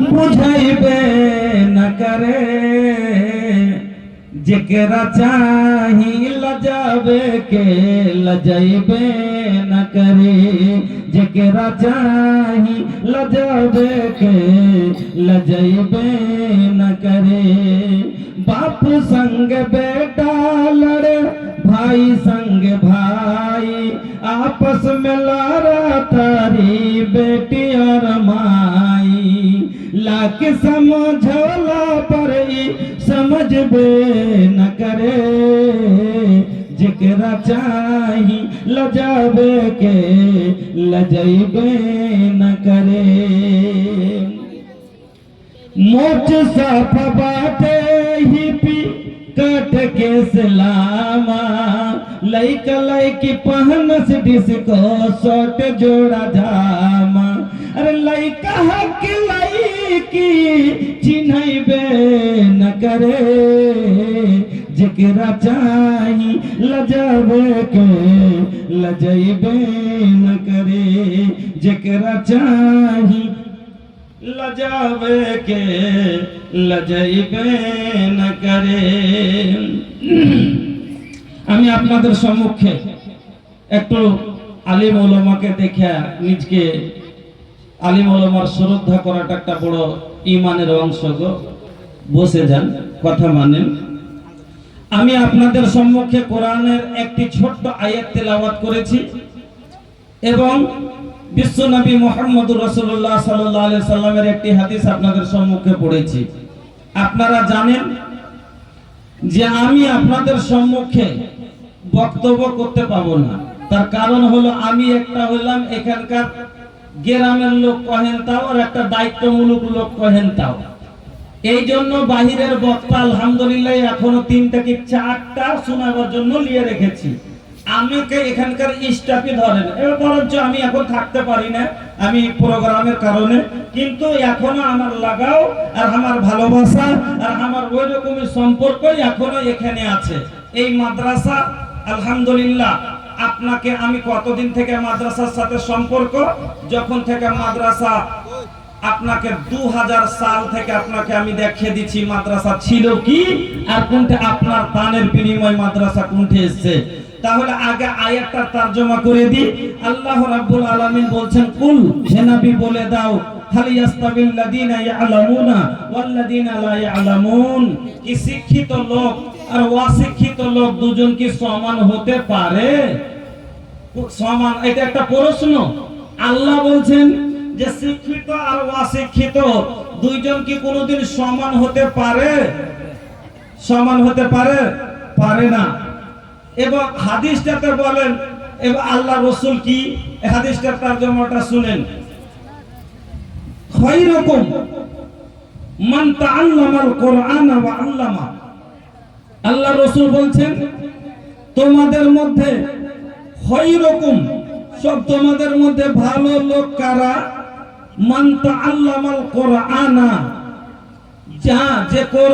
बुझाइबे न करे जेकरा चाही लजावे के लजाइबे न करे जेकरा चाही लजावे के लजाइबे न करे बाप संग बेटा लड़े भाई संग भाई आपस में लड़ा तारी बेटी और माई लाख समझौला पर समझबे न करे जेकरा चाही लजावे के लजाइबे न करे मोच साफ बाटे ही पी कट के सलामा लइका लइकी पहनस डिस्को शॉर्ट जोड़ा जामा अरे लइका हक लइकी चिन्हबे न करे जेकरा चाही लजावे के लजाइबे न करे जेकरा चाही लजावे के लजाइबे न करे আমি আপনাদের সম্মুখে একটু আলিম ওলামাকে দেখে নিজকে আলিম ওলামার শ্রদ্ধা করাটা একটা বড় ঈমানের অংশ গো বসে যান কথা মানেন আমি আপনাদের সম্মুখে কোরআনের একটি ছোট্ট আয়াত তেলাওয়াত করেছি এবং বিশ্বনবী মুহাম্মদুর রাসূলুল্লাহ সাল্লাল্লাহু আলাইহি সাল্লামের একটি হাদিস আপনাদের সম্মুখে পড়েছি আপনারা জানেন যে আমি আপনাদের সম্মুখে বক্তব্য করতে পাবো না তার কারণ হলো আমি একটা হলাম এখানকার গ্রামের লোক কহেন তাও আর একটা দায়িত্বমূলক লোক কহেন তাও এই জন্য বাহিরের বক্তা আলহামদুলিল্লাহ এখনো 3টা কি 4টা শোনাবার জন্য নিয়ে রেখেছি আমাকে এখানকার স্টাফই ধরেন এবার বরঞ্চ আমি এখন থাকতে পারি না আমি প্রোগ্রামের কারণে কিন্তু এখনো আমার লাগাও আর আমার ভালোবাসা আর আমার ওই রকমের সম্পর্কই এখনো এখানে আছে এই মাদ্রাসা আলহামদুলিল্লাহ আপনাকে আমি কতদিন থেকে মাদ্রাসার সাথে সম্পর্ক যখন থেকে মাদ্রাসা আপনাকে 2000 সাল থেকে আপনাকে আমি দেখিয়ে দিচ্ছি মাদ্রাসা ছিল কি আর কোনটা আপনার দানের বিনিময় মাদ্রাসা কোনটা এসেছে তাহলে আগে আয়াতটা তরজমা করে দি আল্লাহ রাব্বুল আলামিন বলছেন কুল হে নবী বলে দাও হাল ইয়াস্তাবিল লাযিনা ইয়ালামুনা ওয়াল লাযিনা লা ইয়ালামুন কি শিক্ষিত লোক আর অশিক্ষিত লোক দুজন কি সমান হতে পারে সমান এটা একটা প্রশ্ন আল্লাহ বলছেন যে শিক্ষিত আর অশিক্ষিত দুইজন কি কোনোদিন সমান হতে পারে সমান হতে পারে পারে না এবং হাদিসটাতে বলেন এবং আল্লাহ রাসূল কি হাদিসটার তরজমাটা শুনেন খায়রুকুম মান তাআল্লামাল কুরআন ওয়া আল্লামা আল্লাহ রাসূল বলেন তোমাদের মধ্যে খায়রুকুম সব তোমাদের মধ্যে ভালো লোক কারা মান তাআল্লামাল কুরআনা যে কোরআন